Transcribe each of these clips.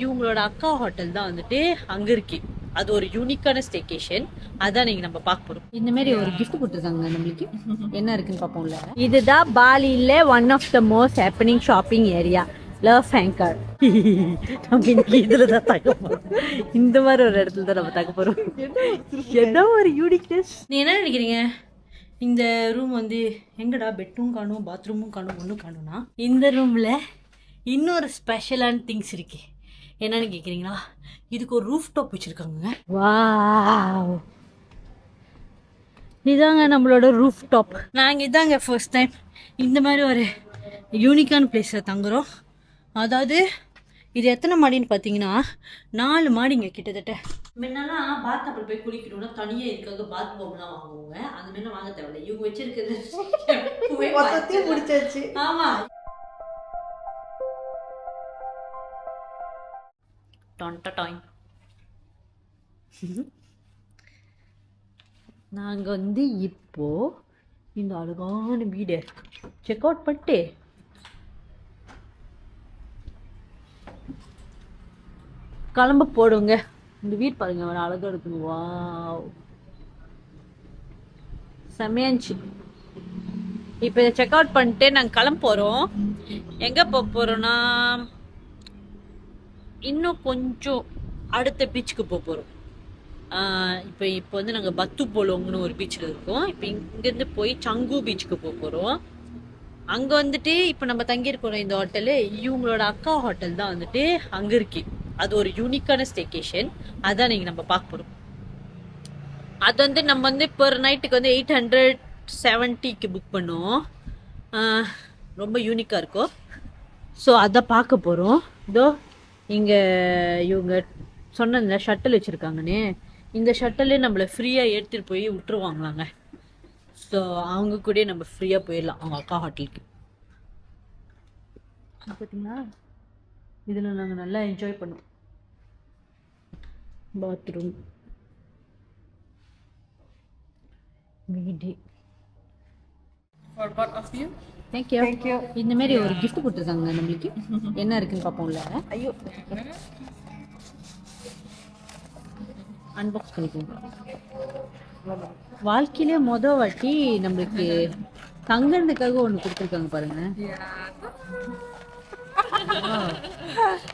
இவங்களோட அக்கா ஹோட்டல் தான் வந்துட்டு அங்க இருக்கு. அது ஒரு யூனிக்கான ஸ்டேகேஷன். அதான் நீங்க நம்ம பார்க்க போறோம். இந்த மாதிரி ஒரு கிஃப்ட் கொடுத்துருக்காங்க நம்மளுக்கு. என்ன இருக்குன்னு பார்ப்போம்ல. இதுதான் பாலியில one of the most happening shopping area, Love Anchor. நம்ம இன்னைக்கு இதுல தான் தக்க போறோம். இந்த மாதிரி ஒரு இடத்துல தான் நம்ம தக்க போறோம். என்ன ஒரு யூனிக்னஸ். நீ என்ன நினைக்கிறீங்க? இந்த ரூம் வந்து எங்கடா பெட்ரூம் காணும், பாத்ரூமும் காணும், ஒன்றும் காணும்னா இந்த ரூம்ல இன்னொரு ஸ்பெஷலான திங்ஸ் இருக்கு. என்னன்னு கேட்குறீங்களா? இதுக்கு ஒரு ரூஃப் டாப் வச்சுருக்காங்க. வாவ், இதாங்க நம்மளோட ரூஃப் டாப். நாங்கள் இதாங்க ஃபர்ஸ்ட் டைம் இந்த மாதிரி ஒரு யூனிக்கான பிளேஸில் தங்குறோம். அதாவது இது எத்தனை மாடின்னு பார்த்தீங்கன்னா 4 மாடிங்க கிட்டத்தட்ட. முன்னெல்லாம் பாத் டப்பில் போய் குளிக்கணும்னா தனியாக இதுக்காக பாத் பவுல்லாம் வாங்குவாங்க. அந்த மாதிரிலாம் வாங்க தேவையில்லை. இவங்க வச்சிருக்கிறது முடிச்சாச்சு. ஆமாம். நாங்கள் வந்து இப்போ இந்த அழகான வீடை செக் அவுட் பண்ணிட்டு கிளம்ப போடுங்க. இந்த வீடு பாருங்க, அவன் அழகா இருக்குங்க. வாவ், செமையாச்சு. இப்போ இதை செக் அவுட் பண்ணிட்டு நாங்கள் கிளம்ப போகிறோம். எங்கே போக போகிறோன்னா இன்னும் கொஞ்சம் அடுத்த பீச்சுக்கு போக போகிறோம். இப்போ வந்து நாங்கள் பத்து போலோங்கன்னு ஒரு பீச்சில் இருக்கோம். இப்போ இங்கேருந்து போய் சங்கு பீச்சுக்கு போக போகிறோம். அங்கே வந்துட்டு இப்போ நம்ம தங்கியிருக்கிறோம் இந்த ஹோட்டலு இவங்களோட அக்கா ஹோட்டல் தான் வந்துட்டு அங்கே இருக்கு. அது ஒரு யூனிக்கான ஸ்டேகேஷன். அதான் நீங்கள் நம்ம பார்க்க போகிறோம். அது வந்து நம்ம வந்து பெர் நைட்டுக்கு வந்து 870க்கு புக் பண்ணோம். ரொம்ப யூனிக்காக இருக்கும். ஸோ அதை பார்க்க போகிறோம். இதோ இங்கே இவங்க சொன்னதில்ல ஷட்டில் வச்சுருக்காங்கன்னு, இந்த ஷட்டிலே நம்மளை ஃப்ரீயாக எடுத்துகிட்டு போய் விட்டுருவாங்களாங்க. ஸோ அவங்க கூட நம்ம ஃப்ரீயாக போயிடலாம் அவங்க அக்கா ஹோட்டலுக்கு. பார்த்தீங்களா, இதில் நாங்கள் நல்லா என்ஜாய் பண்ணோம். பாத்ரூம், வீடு. For both of you. Thank you. இந்த மாதிரி ஒரு கிஃப்ட் கொடுத்துருக்காங்க நம்மளுக்கு. என்ன இருக்குன்னு பார்ப்போம்ல. ஐயோ, அன்பாக்ஸ் பண்ணிக்கோங்க. வாழ்க்கையிலே வாட்டி நம்மளுக்கு தங்கறதுக்காக ஒன்று கொடுத்துருக்காங்க பாருங்க.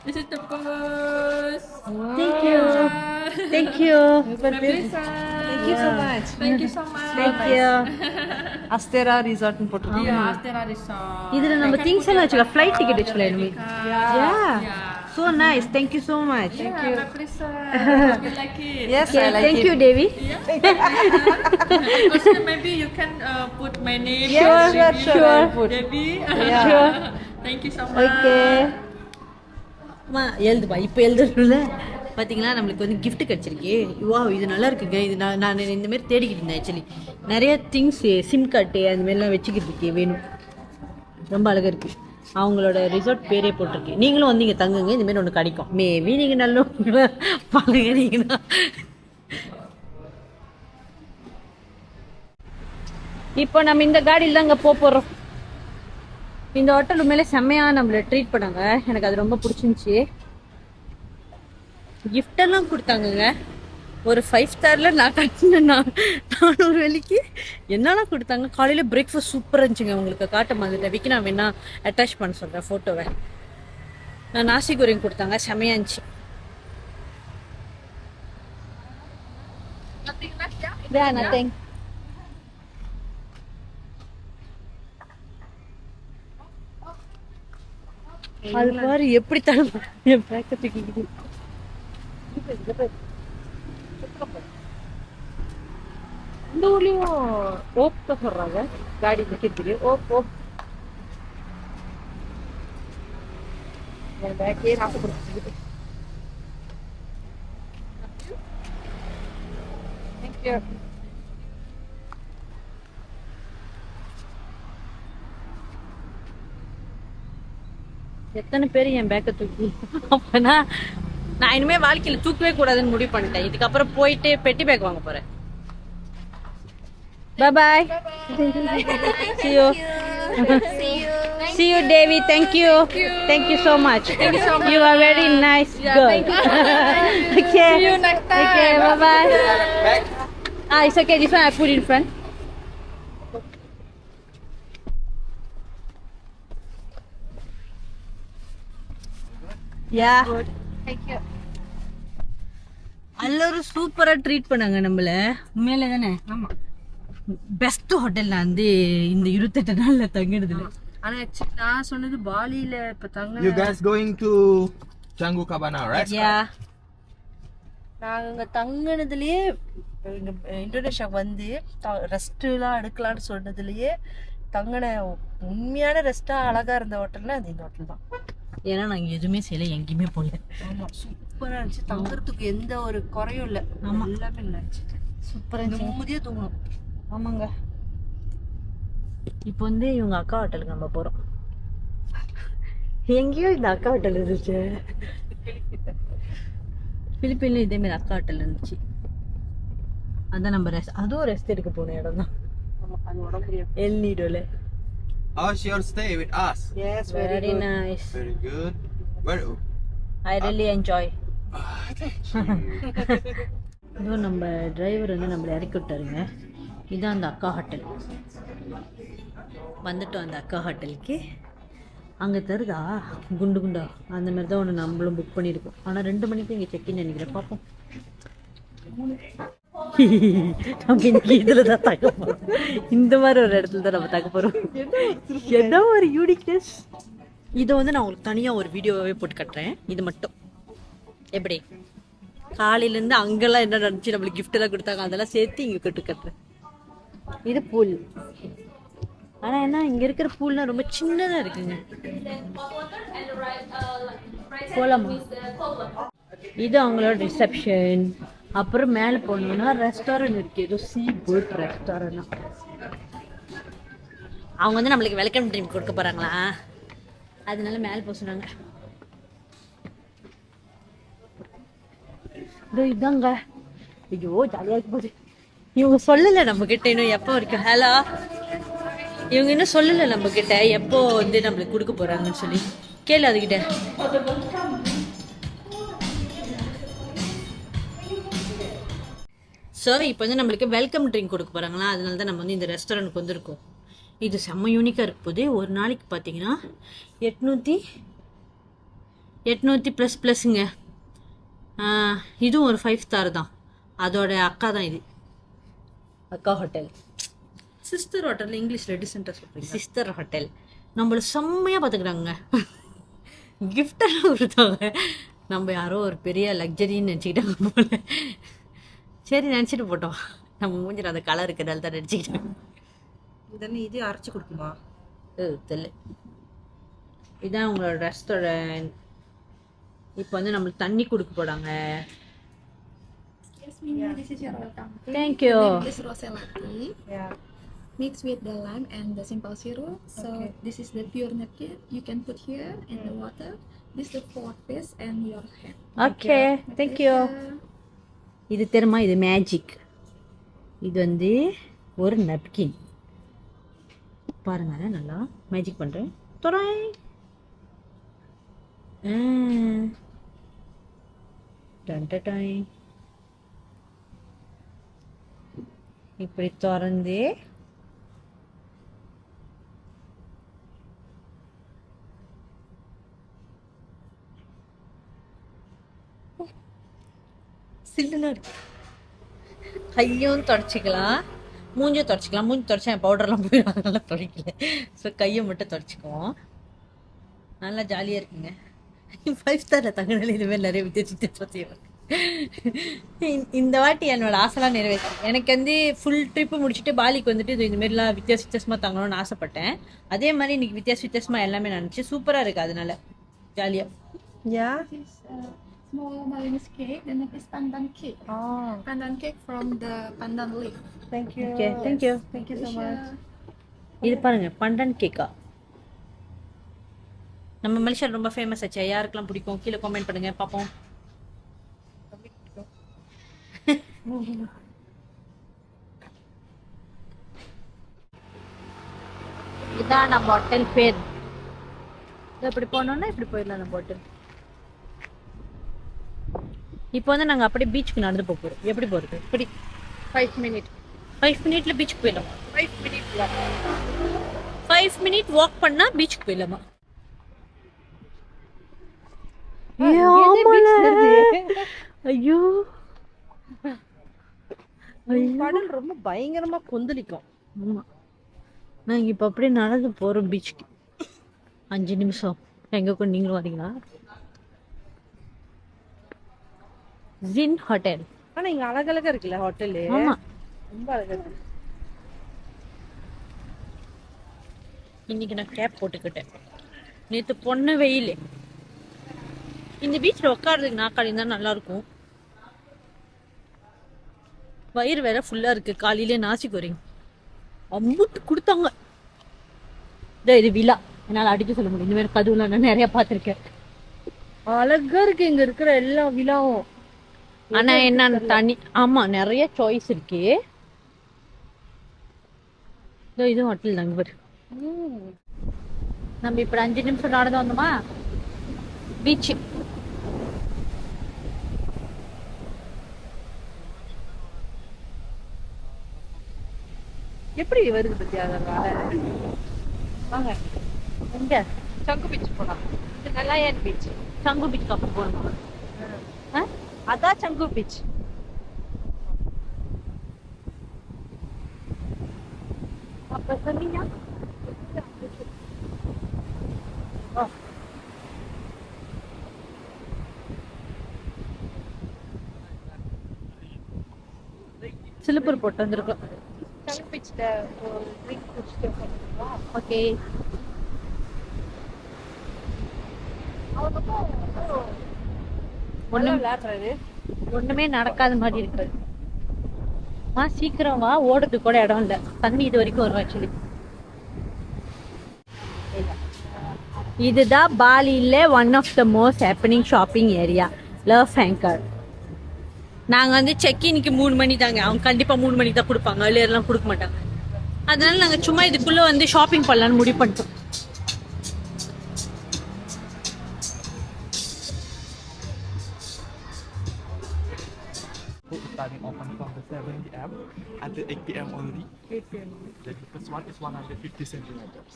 This is the purse. Thank you. Thank you. Thank you so much. Thank you so much. Thank you. Astera Resort ன்னு போட்டுருக்கோம். Yeah, Astera Resort. இதுல நம்ம திங்ஸ் எல்லாம் வச்சுக்கலாம். ஃப்ளைட் டிக்கெட் வச்சுக்கலாம் இனிமே. Yeah. So nice. Thank you so much. Thank you. My princess. You like it? Yes, I like Thank it. you, Devi. Because maybe you can put my name. Yes, sure. I'll put. Debbie. Yeah. Sure. Thank you so much. Okay. அம்மா எழுதுப்பா. இப்போ எழுதுறதுல பார்த்தீங்களா நம்மளுக்கு வந்து gift கிடச்சிருக்கு. வா, இது நல்லா இருக்குங்க. இது நான் இந்த மாதிரி தேடிக்கிட்டு இருந்தேன். ஆக்சுவலி நிறைய திங்ஸ் சிம் கார்டு அந்த மாதிரிலாம் வச்சுக்கிறதுக்கு வேணும். ரொம்ப அழகாக இருக்குது. அவங்களோட ரிசார்ட் பேரே போட்டிருக்கு. நீங்களும் வந்து இங்கே தங்குங்க, இந்தமாரி ஒன்று கிடைக்கும். மேபி நீங்கள் நல்லவங்கள பழகிறீங்கன்னா. இப்போ நம்ம இந்த காடியில் தான் இங்கே போகிறோம். இந்த ஹோட்டல் உண்மையிலே செம்மையாக நம்மளை ட்ரீட் பண்ணாங்க. எனக்கு அது ரொம்ப பிடிச்சிருந்துச்சி. கிஃப்டெல்லாம் கொடுத்தாங்கங்க. ஒரு 5 ஸ்டாரில் நான் கட்டினேன்னா 400 வெள்ளிக்கு என்னெல்லாம் கொடுத்தாங்க. காலையில் பிரேக்ஃபாஸ்ட் சூப்பராக இருந்துச்சுங்க. உங்களுக்கு காட்ட மாதிரி விக்கி நான் வேணா அட்டாச் பண்ண சொல்கிறேன் ஃபோட்டோவை. நான் நாசி கோரிங் கொடுத்தாங்க, செம்மையாக இருந்துச்சு. நத்திங். அது பாரு எப்படி தடுப்பு என் பேக்க தூக்கிக்குது. இந்த ஊர்லயும் ஓப் தான் சொல்றாங்க காடி நிக்கிறதுக்கு. ஓப் என் பேக்கே ஆசைப்படுத்து. தேங்க்யூ. எத்தனை பேர் என் பேக்கை தூக்கி. அப்பனா நான் இனிமே வாழ்க்கையில தூக்கவே கூடாதுன்னு முடிவு பண்ணிட்டேன். இதுக்கப்புறம் போயிட்டு பெட்டி பேக் வாங்க போறேன். Bye bye. See you. See you. See you, Devi. Thank you. Thank you so much. Thank you so much. You are very nice girl. thank you. Okay. See you next time. Okay, bye bye. It's okay. This one I put in front. Yeah. Thank you. எல்லாரும் சூப்பரா treat பண்ணாங்க நம்மள. உண்மையிலே தானே? ஆமா. Best ஹோட்டல்ல வந்து இந்த 28 நாள்ல தங்கினதுல. ஆனா actually நான் சொன்னது பாலியில இப்ப You guys going to Canggu Cabana, right? Yeah. நாங்க தங்கினதுலயே இங்க இந்தோனேஷியா வந்து ரெஸ்ட்லாம் எடுக்கலாம்னு சொன்னதுலயே தங்கின உண்மையான ரெஸ்டா அழகா இருந்த ஹோட்டல்னா அது இந்த ஹோட்டல் தான். ஏன்னா நாங்க எதுவுமே செய்யல, எங்கேயுமே போகல. ஆமா சூப்பரா இருந்துச்சு. தங்குறதுக்கு எந்த ஒரு குறையும் இல்ல. ஆமா. எல்லாமே நல்லா இருந்துச்சு. சூப்பரா இருந்துச்சு. நிம்மதியா தூங்கணும். ஆமாங்க. இப்போ வந்து இவங்க அக்கா ஹோட்டலுக்கு நம்ம போறோம். எங்கேயோ இந்த அக்கா ஹோட்டல் இருந்துச்சு. பிலிப்பீன்ல இதே மாதிரி அக்கா ஹோட்டல் இருந்துச்சு. அதான் நம்ம அதுவும் ரெஸ்ட் எடுக்க போன இடம் தான். ஆமா அது உடம்பு முடியாது. L நீடோல. How's your stay with us? Yes, Very nice. Very good. Where? I really enjoy. Thank you. இதுவும் நம்ம டிரைவர் வந்து நம்மளை இறக்கி விட்டாருங்க. இதுதான் அந்த அக்கா ஹோட்டல். வந்துட்டோம் அந்த அக்கா ஹோட்டலுக்கு. அங்கே தருதா குண்டு குண்டா அந்த மாதிரி தான் ஒன்று நம்மளும் புக் பண்ணியிருக்கோம். ஆனால் 2 மணிக்கு இங்கே செக்இன் நினைக்கிறேன். பார்ப்போம். நம்ம இன்னைக்கு இதில் தான் தக்க போகிறோம். இந்த மாதிரி ஒரு இடத்துல தான் நம்ம தக்க போகிறோம். என்ன ஒரு யூனிக்னஸ். இதை வந்து நான் உங்களுக்கு தனியாக ஒரு வீடியோவே போட்டு கட்டுறேன். இது மட்டும் எப்படி காலையிலேருந்து அங்கெல்லாம் என்ன நடந்துச்சு, நம்மளுக்கு gift எல்லாம் கொடுத்தாங்க, அதெல்லாம் சேர்த்து இங்கே கட்டுறேன். இது பூல். ஆனால் என்ன இங்கே இருக்கிற பூல்லாம் ரொம்ப சின்னதாக இருக்குங்க. போலாமா? இது அவங்களோட ரிசப்ஷன். அப்புறம் மேலே போனோம்னா ரெஸ்டாரண்ட் இருக்கு. ஏதோ சீ ஃபுட் ரெஸ்டாரண்ட். அவங்க வந்து நம்மளுக்கு வெல்கம் ட்ரிங்க் கொடுக்க போகிறாங்களா, அதனால மேலே போக சொன்னாங்க. இதாங்க. ஐயோ ஜாலியாக இருக்கும் போது. இவங்க சொல்லலை நம்ம கிட்ட இன்னும் எப்போ வரைக்கும். ஹலோ, இவங்க இன்னும் சொல்லலை நம்ம கிட்ட எப்போ வந்து நம்மளுக்கு கொடுக்க போறாங்கன்னு சொல்லி. கேளு அதுகிட்ட. ஸோ இப்போ வந்து நம்மளுக்கு வெல்கம் ட்ரிங்க் கொடுக்க போகிறாங்களா, அதனால தான் நம்ம வந்து இந்த ரெஸ்டாரண்ட்டுக்கு வந்திருக்கோம். இது செம்ம யூனிக்காக இருக்கும் போது. ஒரு நாளைக்கு பார்த்தீங்கன்னா 800 ++ங்க. இதுவும் ஒரு 5 ஸ்டார் தான். அதோட அக்கா தான் இது. அக்கா ஹோட்டல். சிஸ்டர் ஹோட்டல் இங்கிலீஷ்ல டிசென்டா சொல்றீங்க. Sister hotel. நம்மள செம்மையாக பார்த்துக்கிறாங்க. கிஃப்டெல்லாம் கொடுத்தாங்க. நம்ம யாரோ ஒரு பெரிய லக்ஸரின்னு நினச்சிக்கிட்டாங்க போல. சரி நினச்சிட்டு போட்டோம். நம்ம மூஞ்சில் அந்த கலர் இருக்கிறதால தான் நினச்சிக்கிட்டோம். இதெல்லாம் இது அரைச்சு கொடுக்குமா? தெரியல. இதுதான் உங்களோட ரெஸ்டாரண்ட். இப்போ வந்து நம்மளுக்கு தண்ணி கொடுக்க போகிறாங்க. Yes, Mimi, this is your welcome. Thank you. This is rose latte Yeah. mixed with the lime and the simple syrup. So this is the pure napkin you can put here in the water. This is the fork face and your hand. Okay thank you. இது தெரியுமா, இது magic. இது வந்து ஒரு napkin. பாருங்க நல்லா magic பண்ணுறேன். தொடாய். டன்டாய். இப்படி திறந்து சில்லுன்னு இருக்கு. கையும் தொடச்சிக்கலாம், மூஞ்சும் தொடச்சிக்கலாம். மூஞ்சி தொடச்சா என் பவுடர்லாம் போயிடும், அதனால தொடக்கல. ஸோ கையை மட்டும் தொடச்சிக்குவோம். நல்லா ஜாலியாக இருக்குங்க. 5 ஸ்டாரில் தங்கினால இதுமாதிரி நிறைய வித்தியாசம் செய்வாங்க. இந்த வாட்டி என்னோட ஆசைலாம் நிறைவேற்று. எனக்கு வந்து ஃபுல் ட்ரிப்பு முடிச்சுட்டு பாலிக்கு வந்துட்டு இது இந்தமாரிலாம் வித்தியாசமாக தங்கணும்னு ஆசைப்பட்டேன். அதே மாதிரி இன்னைக்கு வித்தியாசமாக எல்லாமே நடந்துச்சு. சூப்பராக இருக்குது, அதனால ஜாலியாக. Yeah. This is small Balinese cake. The name is pandan cake. Oh, Pandan cake from the pandan leaf. thank you. Okay thank you. Thank you so much. இது பாருங்க பண்டன் கேக்கா. நம்ம மலேசியாவில் ரொம்ப ஃபேமஸ் ஆச்சு. யாருக்கெல்லாம் பிடிக்கும் கீழே கமெண்ட் பண்ணுங்க பார்ப்போம். இதான் நம்ம ஹோட்டல் பேர். இப்படி போனோம்னா இப்படி போயிடலாம் அந்த போட்டு. இப்போ வந்து நாங்கள் அப்படியே பீச்சுக்கு நடந்து போக போகிறோம். எப்படி போகிறது? இப்படி 5 minutes. 5 minutes பீச்சுக்கு போயிடலாமா? 5 minutes. 5 minutes வாக் பண்ணா பீச்சுக்கு போயிடலாமா? ஐயோ கடல் ரொம்ப பயங்கரமா கொந்தளிக்கும். ஆமா, நாங்கள் இப்போ அப்படியே நடந்து போகிறோம் பீச்சுக்கு. 5 நிமிஷம். எங்கே கூட நீங்களும் வரீங்களா? ஜின் ஹோட்டல். ஆனா இங்க அழகழகா இருக்குல்ல ஹோட்டலு. ஆமா, ரொம்ப அழகா இருக்கு. இன்னைக்கு நான் கேப் போட்டுக்கிட்டேன். நேற்று பொண்ணு வெயில். இந்த பீச்சில் உட்காடுறதுக்கு நாக்காளி தான் நல்லா இருக்கும். வயிறு வேற ஃபுல்லா இருக்கு. காலையிலே நாசி கோரிங் அம்புட்டு கொடுத்தாங்க. இது விழா என்னால் அடிக்க சொல்ல முடியும். இந்த மாதிரி கதுவுல நான் நிறைய பார்த்துருக்கேன். அழகா இருக்கு இங்க இருக்கிற எல்லா விழாவும். ஆனா என்ன தனி, ஆமா நிறைய சாய்ஸ் இருக்கு. இது ஹோட்டல் தாங்க பேர். நம்ம இப்ப 5 நிமிஷம் நடந்து வந்தோமா பீச். எப்படி வருது பத்தியா அதனால. வாங்க எங்க சங்கு பீச் போலாம். இது நல்லாயன் பீச். சங்கு பீச் அப்போ போகணுமா? அதான் சங்கு பீச். அப்ப சொன்னீங்க சிலிப்பர் போட்டு வந்திருக்கோம். சங்கு பீச்ல ஒரு ட்ரிங்க் குடிச்சிட்டு போறோம். ஓகே. விளையாடுறாரு. ஒண்ணுமே நடக்காத மாதிரி இருக்கு. சீக்கிரம் வா, ஓடுறதுக்கு கூட இடம் இல்லை. தண்ணி இது வரைக்கும் வரும். ஆக்சுவலி இதுதான் பாலியில one of the most happening shopping area, Love Anchor. நாங்க வந்து செக்இனுக்கு 3 மணி தாங்க. அவங்க கண்டிப்பா 3 மணிக்கு தான் கொடுப்பாங்க. எல்லாம் கொடுக்க மாட்டாங்க. அதனால நாங்க சும்மா இதுக்குள்ள வந்து ஷாப்பிங் பண்ணலாம்னு முடிவு பண்ணிட்டோம். Starting open from the 7 p.m. until 8 p.m. only. 8 p.m. The first one is 150 centimeters.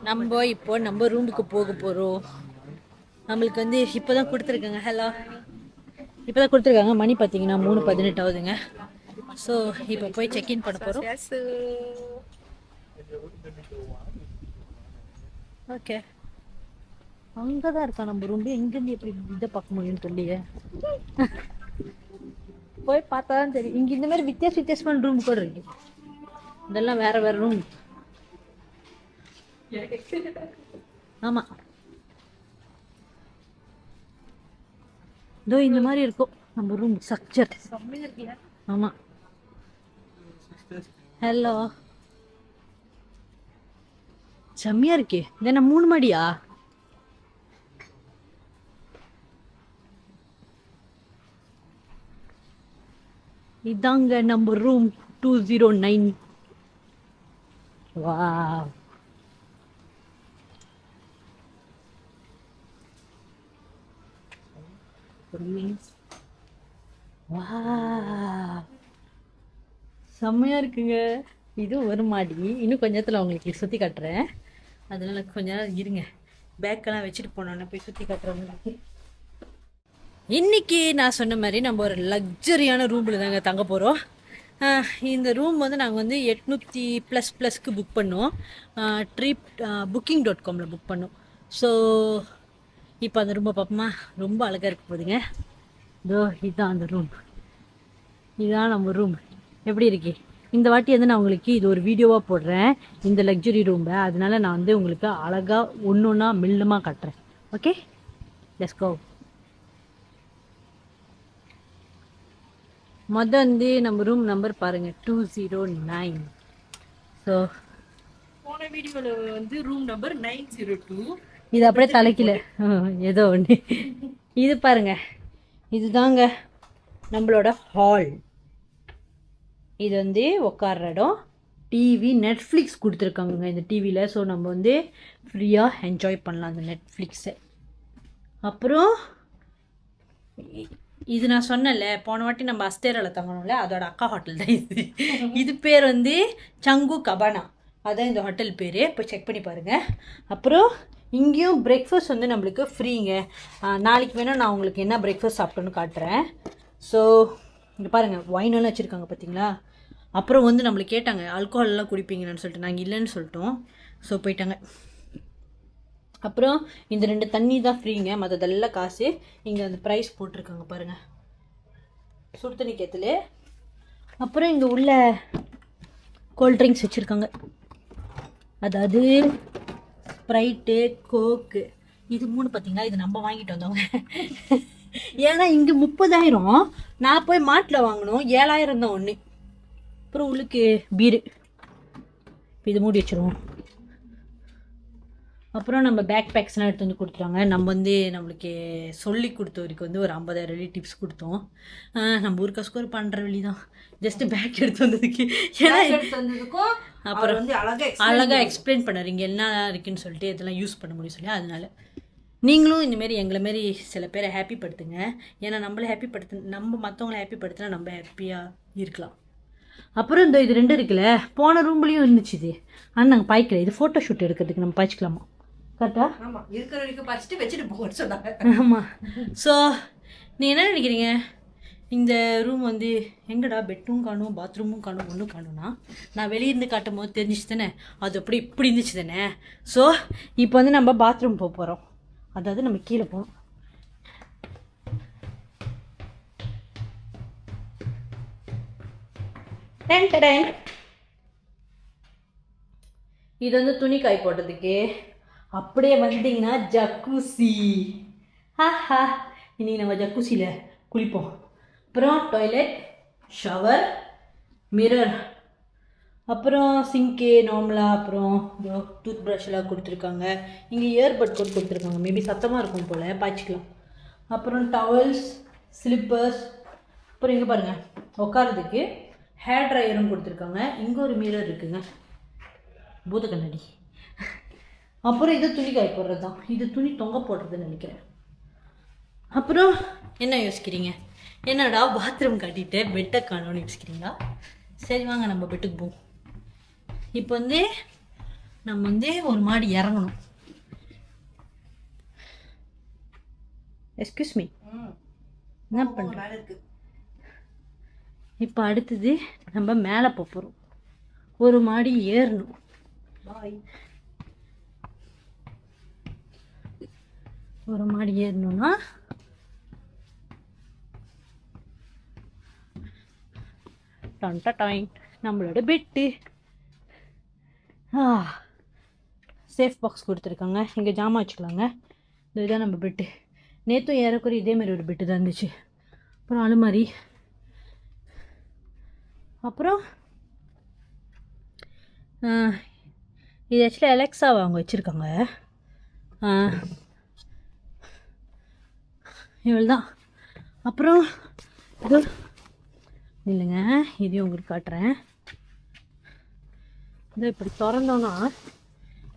நம்ம இப்போ நம்ம ரூமுக்கு போக போறோம். நம்மளுக்கு வந்து இப்போதான் கொடுத்துருக்காங்க. ஹலோ, இப்போதான் கொடுத்துருக்காங்க. மணி பார்த்தீங்கன்னா 3:18 ஆகுதுங்க. ஸோ இப்போ போய் செக்இன் பண்ண போகிறோம். ஓகே, அங்கே தான் இருக்கா நம்ம ரூம். எங்கேருந்து எப்படி இதை பார்க்க முடியும்னு தெரியலையே. போய் பார்த்தா தான் தெரியும். இங்கே இந்த மாதிரி வித்தியாசமான ரூம் கூட இருக்கு. இதெல்லாம் வேற வேற ரூம். ஆமா, இதோ இந்த மாதிரி இருக்கும் நம்ம ரூம் ஸ்ட்ரக்சர். ஆமா. ஹலோ, செம்மையா இருக்கே. இது என்ன 3 மாடியா? இதாங்க நம்ம ரூம் 209. வாவ், செம்மையா இருக்குங்க. இது ஒரு மாடி. இன்னும் கொஞ்ச நேரத்தில் உங்களுக்கு சுற்றி காட்டுறேன். அதனால கொஞ்ச நேரம் இருங்க. பேக்கெல்லாம் வச்சுட்டு போனோன்னா போய் சுற்றி காட்டுறேன் உங்களுக்கு. இன்னைக்கு நான் சொன்ன மாதிரி நம்ம ஒரு லக்ஸரியான ரூமில் தாங்க தங்க போகிறோம். இந்த ரூம் வந்து நாங்கள் வந்து 800++க்கு புக் பண்ணோம். booking.comல புக் பண்ணோம். ஸோ இப்போ அந்த ரூமை பார்ப்போமா? ரொம்ப அழகாக இருக்க போகுதுங்க. இதோ இதுதான் அந்த ரூம். இதுதான் நம்ம ரூம். எப்படி இருக்கு? இந்த வாட்டி வந்து நான் உங்களுக்கு இது ஒரு வீடியோவாக போடுறேன், இந்த லக்ஸரி ரூமை. அதனால நான் வந்து உங்களுக்கு அழகாக ஒன்று ஒன்றா மில்லமாக காட்டுறேன். Okay, let's go. வந்து நம்ம ரூம் நம்பர் பாருங்க, 209. ஸோ போன வீடியோல வந்து ரூம் நம்பர் 902. இது அப்படியே தலைக்கல ஏதோ ஒன்று. இது பாருங்க, இதுதாங்க நம்மளோட ஹால். இது வந்து உட்கார்ற இடம், டிவி நெட்ஃப்ளிக்ஸ் கொடுத்துருக்காங்க இந்த டிவியில். ஸோ நம்ம வந்து ஃப்ரீயாக என்ஜாய் பண்ணலாம் அந்த நெட்ஃப்ளிக்ஸை. அப்புறம் இது நான் சொன்னல, போன வாட்டி நம்ம அஸ்தேராவில் தங்கணும்ல, அதோட அக்கா ஹோட்டல் தான் இது. இது பேர் வந்து சங்கு கபானா, அதான் இந்த ஹோட்டல் பேர். போய் செக் பண்ணி பாருங்கள். அப்புறம் இங்கேயும் பிரேக்ஃபாஸ்ட் வந்து நம்மளுக்கு ஃப்ரீங்க. நாளைக்கு வேணால் நான் உங்களுக்கு என்ன பிரேக்ஃபாஸ்ட் சாப்பிட்டோன்னு காட்டுறேன். ஸோ இங்கே பாருங்கள், ஒயினெல்லாம் வச்சுருக்காங்க பார்த்தீங்களா. அப்புறம் வந்து நம்மளுக்கு கேட்டாங்க ஆல்கோஹால்லாம் குடிப்பீங்கன்னு சொல்லிட்டு, நாங்கள் இல்லைன்னு சொல்லிட்டோம். ஸோ போயிட்டாங்க. அப்புறம் இந்த 2 தண்ணி தான் ஃப்ரீங்க, மற்றதெல்லாம் காசு. இங்கே அந்த ப்ரைஸ் போட்டிருக்காங்க பாருங்கள், சுடு தண்ணி கேத்துல. அப்புறம் இங்கே உள்ள கோல்ட் ட்ரிங்க்ஸ் வச்சுருக்காங்க, அதாவது ஸ்ப்ரைட்டு, கோக்கு. இது 3 பார்த்தீங்களா, இது நம்ம வாங்கிட்டு வந்தோங்க. ஏன்னா இங்கே 30,000, நான் போய் மாட்டில் வாங்கினோம் 7,000 தான் ஒன்று. அப்புறம் உள்ளுக்கு பீரு, இது மூடி வச்சுருவோம். அப்புறம் நம்ம பேக் பேக்ஸ்லாம் எடுத்து வந்து கொடுத்துட்டாங்க. நம்ம வந்து நம்மளுக்கு சொல்லி கொடுத்தவருக்கு வந்து ஒரு 50,000 டிப்ஸ் கொடுத்தோம். நம்ம ஊருக்கா ஸ்கோர் பண்ணுற வழி தான், ஜஸ்ட்டு பேக் எடுத்து வந்ததுக்கு. ஏன்னா எடுத்து வந்ததுக்கும் அப்புறம் வந்து அழகாக எக்ஸ்பிளைன் பண்ணார் இங்கே என்ன இருக்குன்னு சொல்லிட்டு, இதெல்லாம் யூஸ் பண்ண முடியும் சொல்லி. அதனால நீங்களும் இந்தமாரி எங்களை மாரி சில பேரை ஹாப்பி படுத்துங்க. ஏன்னா நம்மளை ஹாப்பி நம்ம மற்றவங்களை ஹாப்பி படுத்தினா நம்ம ஹாப்பியாக இருக்கலாம். அப்புறம் இந்த இது 2 இருக்குல்ல, போன ரூம்லேயும் இருந்துச்சு இது. ஆனால் நாங்கள் பாய்க்கல. இது ஃபோட்டோ ஷூட் எடுக்கிறதுக்கு நம்ம பாய்ச்சிக்கலாமா? கரெக்டா? ஆமாம், இருக்கிற வரைக்கும் பறிச்சுட்டு வச்சுட்டு போகணும்னு சொன்னாங்க. ஆமாம். ஸோ நீ என்ன நினைக்கிறீங்க, இந்த ரூம் வந்து எங்கடா பெட்டும் காணும் பாத்ரூமும் காணும் ஒன்றும் காணும்னா, நான் வெளியிருந்து காட்டும் போது தெரிஞ்சிச்சு தானே, அது அப்படி இப்படி இருந்துச்சு தானே. ஸோ இப்போ வந்து நம்ம பாத்ரூம் போக போகிறோம், அதாவது நம்ம கீழே போகணும். இது வந்து துணி காய் போட்டதுக்கு. அப்படியே வந்தீங்கன்னா ஜக்கூசி. ஹா, இன்னைக்கு நம்ம ஜக்கூசியில் குளிப்போம். அப்புறம் டாய்லெட், ஷவர், மிரர், அப்புறம் சிங்க்கு நார்மலாக. அப்புறம் டூத் ப்ரஷ்லாம் கொடுத்துருக்காங்க. இங்கே இயர்பட் கூட கொடுத்துருக்காங்க, மேபி சத்தமாக இருக்கும் போல், பாய்ச்சிக்கலாம். அப்புறம் டவல்ஸ், ஸ்லிப்பர்ஸ். அப்புறம் இங்கே பாருங்கள் உட்காரதுக்கு ஹேர் ட்ரையரும் கொடுத்துருக்காங்க. இங்கே ஒரு மிரர் இருக்குங்க, பூத கண்ணாடி. அப்புறம் இது துணி காய் போடுறது தான், இது துணி தொங்க போடுறதுன்னு நினைக்கிறேன். அப்புறம் என்ன யோசிக்கிறீங்க, என்னடா பாத்ரூம் கட்டிட்டு பெட்டை காணோன்னு யோசிக்கிறீங்களா? சரி வாங்க நம்ம பெட்டுக்கு போவோம். இப்போ வந்து நம்ம வந்து ஒரு மாடி இறங்கணும். எக்ஸ்கியூஸ் மீ, என்ன பண்ணுறேன்? இப்போ அடுத்தது நம்ம மேலே போகிறோம், ஒரு மாடி ஏறணும். ஒரு மாடி ஏறணும்னா டாயின் நம்மளோட பெட்டு. சேஃப் பாக்ஸ் கொடுத்துருக்காங்க, இங்கே ஜாமான் வச்சுக்கலாங்க. இதுதான் நம்ம பெட்டு. நேற்றும் ஏறக்குறைய இதேமாரி ஒரு பெட்டு தான் இருந்துச்சு. அப்புறம் அலுமாரி. அப்புறம் இது ஆக்சுவலி அலெக்ஸாவை அவங்க வச்சுருக்காங்க. இவ்வளோ தான். அப்புறம் இது இல்லைங்க, இதையும் உங்களுக்கு காட்டுறேன். இது இப்படி திறந்தோன்னா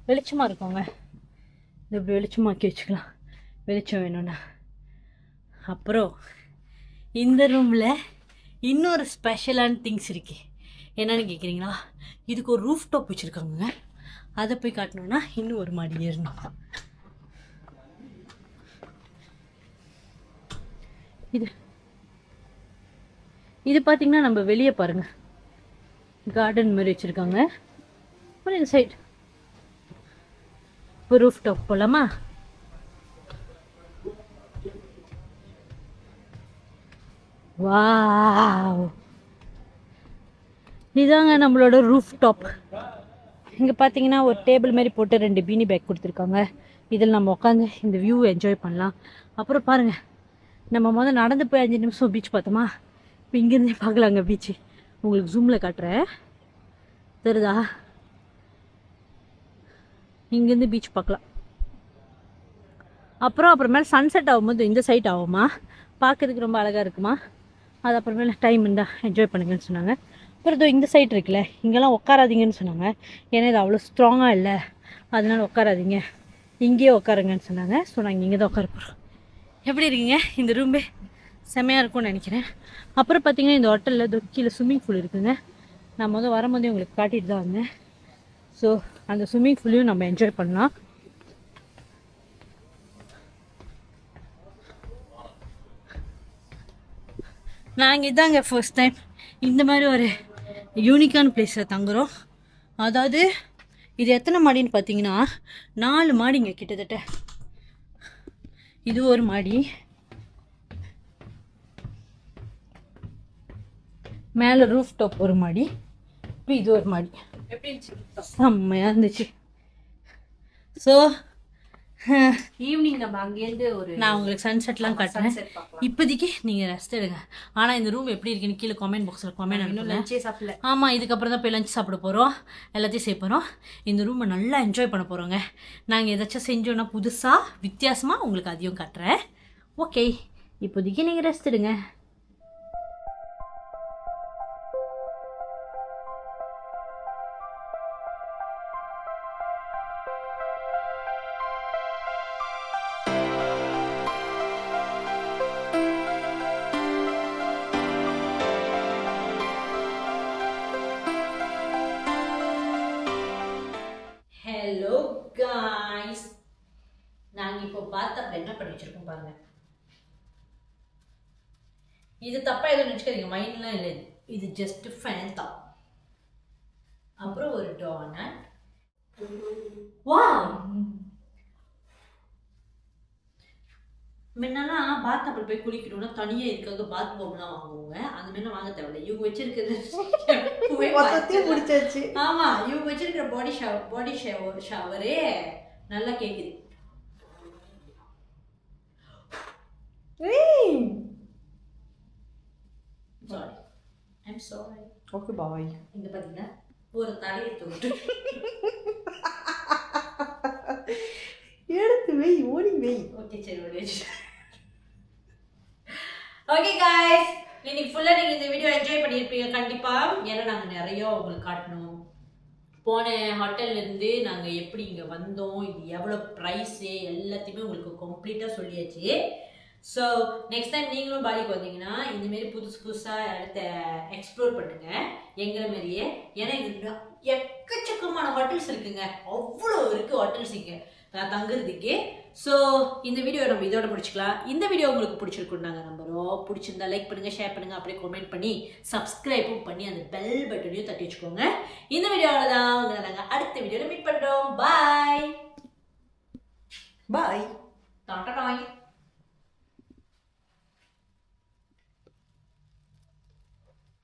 வெளிச்சமாக இருக்குங்க. இது இப்படி வெளிச்சமாக்கி வச்சுக்கலாம், வெளிச்சம் வேணும்னா. அப்புறம் இந்த ரூமில் இன்னொரு ஸ்பெஷலான திங்ஸ் இருக்குது. என்னன்னு கேட்குறீங்களா? இதுக்கு ஒரு ரூஃப் டாப் வச்சுருக்காங்க. அதை போய் காட்டணுன்னா இன்னும் ஒரு மாடி ஏறணும். இது பார்த்திங்கன்னா நம்ம வெளியே பாருங்கள், கார்டன் மாதிரி வச்சுருக்காங்க. அப்புறம் இந்த சைட் இப்போ ரூஃப் டாப் போகலாமா? வாவ், இதாங்க நம்மளோட ரூஃப் டாப். இங்கே பார்த்தீங்கன்னா ஒரு டேபிள் மாதிரி போட்டு 2 பீனி பேக் கொடுத்துருக்காங்க. இதில் நம்ம உட்காந்து இந்த வியூ என்ஜாய் பண்ணலாம். அப்புறம் பாருங்கள், நம்ம நடந்து போய் 5 நிமிஷம் பீச் பார்த்தோமா, இப்போ இங்கேருந்தே பார்க்கலாங்க பீச்சு. உங்களுக்கு ஜூமில் காட்டுறேன், தெரியுதா? இங்கேருந்து பீச் பார்க்கலாம். அப்புறமேல சன்செட் ஆகும்போது இந்த சைட் ஆகுமா, பார்க்கறதுக்கு ரொம்ப அழகாக இருக்குமா. அது அப்புறமேல டைம் இருந்தால் என்ஜாய் பண்ணுங்கன்னு சொன்னாங்க. அப்புறம் இதோ இந்த சைட் இருக்குல்ல, இங்கெல்லாம் உட்காராதீங்கன்னு சொன்னாங்க. ஏன்னா இது அவ்வளோ ஸ்ட்ராங்காக இல்லை, அதனால உட்காராதீங்க, இங்கேயே உட்காருங்கன்னு சொன்னாங்க. ஸோ நாங்கள் இங்கே தான் உட்கார போகிறோம். எப்படி இருக்குங்க இந்த ரூம்பே? செம்மையாக இருக்கும்னு நினைக்கிறேன். அப்புறம் பார்த்தீங்கன்னா இந்த ஹோட்டலில் கீழே ஸ்விம்மிங் பூல் இருக்குங்க. நான் வரும்போதே உங்களுக்கு காட்டிட்டு தான் வந்தேன். ஸோ அந்த ஸ்விம்மிங் பூலையும் நம்ம என்ஜாய் பண்ணலாம். நாங்கள் இதாங்க ஃபர்ஸ்ட் டைம் இந்த மாதிரி ஒரு யூனிக்கான பிளேஸில் தங்குறோம். அதாவது இது எத்தனை மாடின்னு பார்த்தீங்கன்னா 4 மாடிங்க கிட்டத்தட்ட. இது ஒரு மாடி, மேலே ரூஃப் டாப் ஒரு மாடி, இப்போ இது ஒரு மாடி. எப்படி இருந்துச்சு? செம்மையாக இருந்துச்சு. ஸோ ஈவினிங் நம்ம அங்கேருந்து நான் உங்களுக்கு சன்செட்லாம் காட்டுறேன். இப்போதைக்கு நீங்கள் ரெஸ்ட் எடுங்க. ஆனால் இந்த ரூம் எப்படி இருக்குன்னு கீழே கமெண்ட் பாக்ஸில் கமெண்ட் இன்னும் லஞ்சே சாப்பிடல. ஆமாம், இதுக்கப்புறம் தான் போய் லஞ்ச் சாப்பிட போகிறோம், எல்லாத்தையும் செய்ய போகிறோம். இந்த ரூமை நல்லா என்ஜாய் பண்ண போகிறோங்க. நாங்கள் ஏதாச்சும் செஞ்சோன்னா புதுசாக வித்தியாசமாக உங்களுக்கு அதையும் காட்டுறேன். ஓகே, இப்போதைக்கு நீங்கள் ரெஸ்ட் எடுங்க. ஹலோ காய்ஸ், நாங்கள் இப்போ பார்த்தப்ப என்ன பண்ணி வச்சிருக்கோம் பாருங்க. இது தப்பாக எதுவும் நினச்சிக்காதீங்க, மைண்ட்லாம் இல்லை. இது ஜஸ்ட் ஃபேன் தான். அப்புறம் ஒரு டோனட். வா, முன்னெல்லாம் பாத் அப்படி போய் குளிக்கணும்னா தனியாக இதுக்காக பாத் பவுல்லாம் வாங்குவாங்க. அந்த மாதிரிலாம் வாங்க தேவையில்லை. இவங்க வச்சிருக்கிறது முடிச்சாச்சு. ஆமா, இவங்க வச்சிருக்கிற பாடி ஷவரே நல்லா கேக்குது. Sorry, I'm sorry. Okay bye. இங்க பாத்தீங்கன்னா ஒரு தலையை தொட்டு எடுத்து வை, ஓடி வை. ஓகே சரி, ஓடி வச்சு. ஓகே காய்ஸ், இன்னைக்கு ஃபுல்லா நீங்க இந்த வீடியோ என்ஜாய் பண்ணியிருப்பீங்க கண்டிப்பா. ஏன்னா நாங்க நிறைய உங்களுக்கு காட்டணும். போன ஹோட்டல்ல இருந்து நாங்க எப்படி இங்க வந்தோம், இது எவ்வளவு பிரைஸ், எல்லாத்தையுமே உங்களுக்கு கம்ப்ளீட்டா சொல்லியாச்சு. ஸோ நெக்ஸ்ட் டைம் நீங்களும் பாலிக்கு வந்தீங்கன்னா இந்த மாதிரி புதுசாக இடத்த எக்ஸ்ப்ளோர் பண்ணுங்க எங்களை மாதிரியே. ஏன்னா இங்க எக்கச்சக்கமான ஹோட்டல்ஸ் இருக்குங்க, அவ்வளோ இருக்கு ஹோட்டல்ஸ் இங்கே தங்குறதுக்கு. ஸோ இந்த வீடியோ நம்ம இதோட முடிச்சுக்கலாம். இந்த வீடியோ உங்களுக்கு பிடிச்சிருக்குன்னு நாங்கள் நம்புகிறோம். பிடிச்சிருந்தா லைக் பண்ணுங்கள், ஷேர் பண்ணுங்கள், அப்படியே கமெண்ட் பண்ணி சப்ஸ்கிரைபும் பண்ணி அந்த பெல் பட்டனையும் தட்டி வச்சுக்கோங்க. இந்த வீடியோவில் தான் உங்களை நாங்கள் அடுத்த வீடியோவில் மீட் பண்ணுறோம். பாய் பாய். டாட்டா.